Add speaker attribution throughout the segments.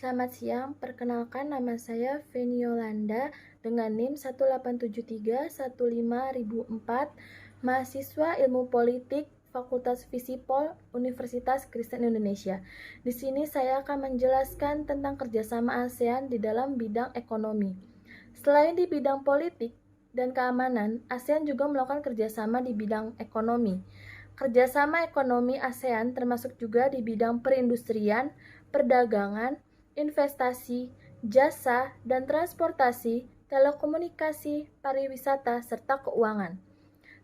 Speaker 1: Selamat siang, perkenalkan nama saya Feni Yolanda dengan NIM 187315004, mahasiswa Ilmu Politik Fakultas Visipol Universitas Kristen Indonesia. Di sini saya akan menjelaskan tentang kerjasama ASEAN di dalam bidang ekonomi. Selain di bidang politik dan keamanan, ASEAN juga melakukan kerjasama di bidang ekonomi. Kerjasama ekonomi ASEAN termasuk juga di bidang perindustrian, perdagangan, investasi, jasa, dan transportasi, telekomunikasi, pariwisata, serta keuangan.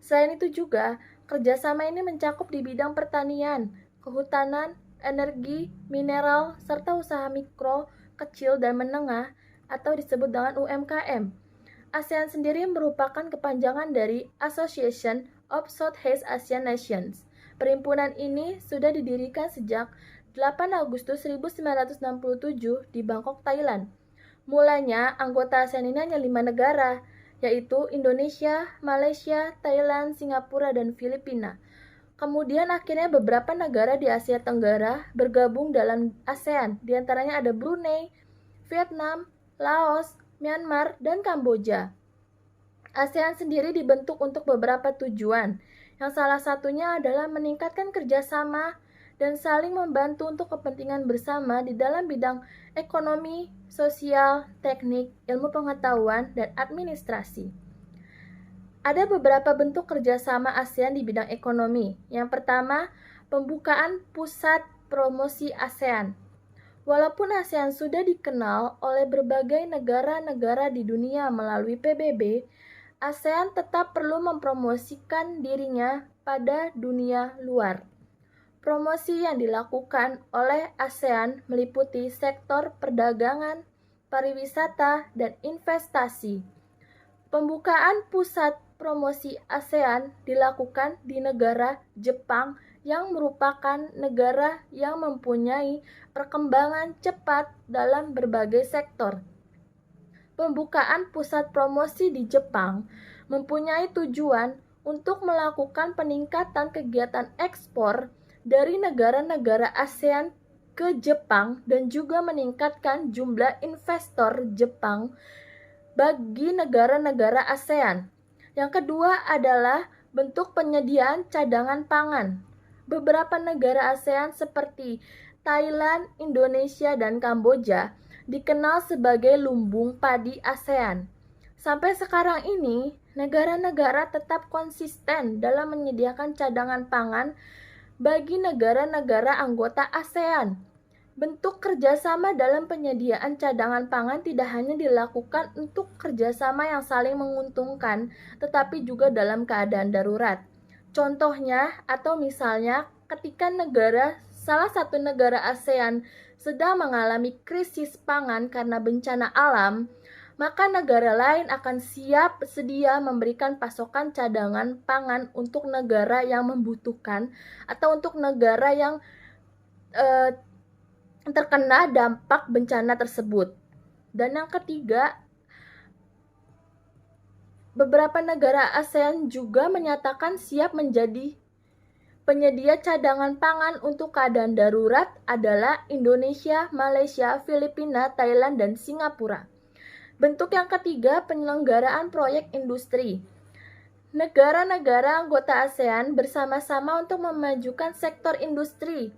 Speaker 1: Selain itu juga, kerjasama ini mencakup di bidang pertanian, kehutanan, energi, mineral, serta usaha mikro, kecil, dan menengah atau disebut dengan UMKM. ASEAN sendiri merupakan kepanjangan dari Association of Southeast Asian Nations. Perhimpunan ini sudah didirikan sejak 8 Agustus 1967 di Bangkok, Thailand. Mulanya, anggota ASEAN ini hanya 5 negara, yaitu Indonesia, Malaysia, Thailand, Singapura, dan Filipina. Kemudian akhirnya beberapa negara di Asia Tenggara bergabung dalam ASEAN, diantaranya ada Brunei, Vietnam, Laos, Myanmar, dan Kamboja. ASEAN sendiri dibentuk untuk beberapa tujuan, yang salah satunya adalah meningkatkan kerjasama dan saling membantu untuk kepentingan bersama di dalam bidang ekonomi, sosial, teknik, ilmu pengetahuan, dan administrasi. Ada beberapa bentuk kerjasama ASEAN di bidang ekonomi. Yang pertama, pembukaan pusat promosi ASEAN. Walaupun ASEAN sudah dikenal oleh berbagai negara-negara di dunia melalui PBB, ASEAN tetap perlu mempromosikan dirinya pada dunia luar. Promosi yang dilakukan oleh ASEAN meliputi sektor perdagangan, pariwisata, dan investasi. Pembukaan pusat promosi ASEAN dilakukan di negara Jepang yang merupakan negara yang mempunyai perkembangan cepat dalam berbagai sektor. Pembukaan pusat promosi di Jepang mempunyai tujuan untuk melakukan peningkatan kegiatan ekspor dari negara-negara ASEAN ke Jepang dan juga meningkatkan jumlah investor Jepang bagi negara-negara ASEAN. Yang kedua adalah bentuk penyediaan cadangan pangan. Beberapa negara ASEAN seperti Thailand, Indonesia, dan Kamboja dikenal sebagai lumbung padi ASEAN. Sampai sekarang ini, negara-negara tetap konsisten dalam menyediakan cadangan pangan bagi negara-negara anggota ASEAN. Bentuk kerjasama dalam penyediaan cadangan pangan tidak hanya dilakukan untuk kerjasama yang saling menguntungkan, tetapi juga dalam keadaan darurat. Contohnya, atau misalnya, ketika salah satu negara ASEAN sedang mengalami krisis pangan karena bencana alam, maka negara lain akan siap sedia memberikan pasokan cadangan pangan untuk negara yang membutuhkan atau untuk negara yang terkena dampak bencana tersebut. Dan yang ketiga, beberapa negara ASEAN juga menyatakan siap menjadi penyedia cadangan pangan untuk keadaan darurat adalah Indonesia, Malaysia, Filipina, Thailand, dan Singapura. Bentuk yang ketiga, penyelenggaraan proyek industri. Negara-negara anggota ASEAN bersama-sama untuk memajukan sektor industri.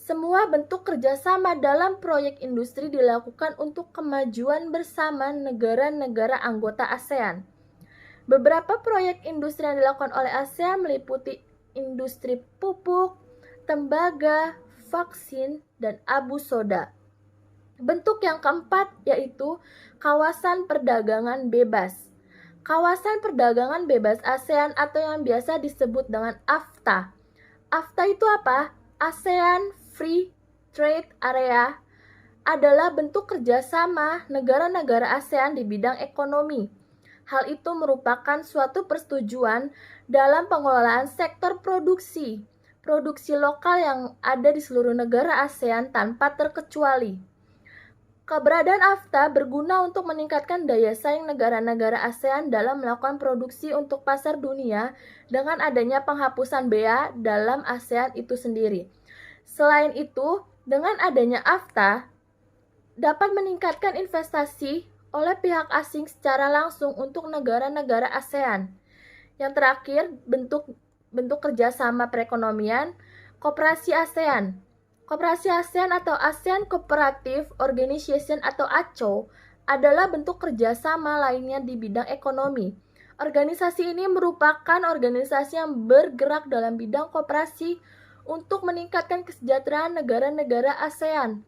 Speaker 1: Semua bentuk kerjasama dalam proyek industri dilakukan untuk kemajuan bersama negara-negara anggota ASEAN. Beberapa proyek industri yang dilakukan oleh ASEAN meliputi industri pupuk, tembaga, vaksin, dan abu soda. Bentuk yang keempat yaitu kawasan perdagangan bebas. Kawasan perdagangan bebas ASEAN atau yang biasa disebut dengan AFTA. AFTA itu apa? ASEAN Free Trade Area adalah bentuk kerjasama negara-negara ASEAN di bidang ekonomi. Hal itu merupakan suatu persetujuan dalam pengelolaan sektor produksi lokal yang ada di seluruh negara ASEAN tanpa terkecuali. Keberadaan AFTA berguna untuk meningkatkan daya saing negara-negara ASEAN dalam melakukan produksi untuk pasar dunia dengan adanya penghapusan bea dalam ASEAN itu sendiri. Selain itu, dengan adanya AFTA, dapat meningkatkan investasi oleh pihak asing secara langsung untuk negara-negara ASEAN. Yang terakhir, bentuk kerjasama perekonomian, Koperasi ASEAN. Koperasi ASEAN atau ASEAN Cooperative Organization atau ACO adalah bentuk kerjasama lainnya di bidang ekonomi. Organisasi ini merupakan organisasi yang bergerak dalam bidang kooperasi untuk meningkatkan kesejahteraan negara-negara ASEAN.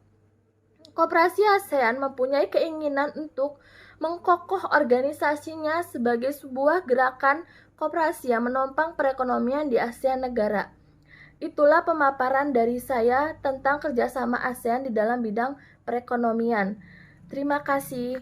Speaker 1: Koperasi ASEAN mempunyai keinginan untuk mengkokoh organisasinya sebagai sebuah gerakan koperasi yang menopang perekonomian di ASEAN negara. Itulah pemaparan dari saya tentang kerjasama ASEAN di dalam bidang perekonomian. Terima kasih.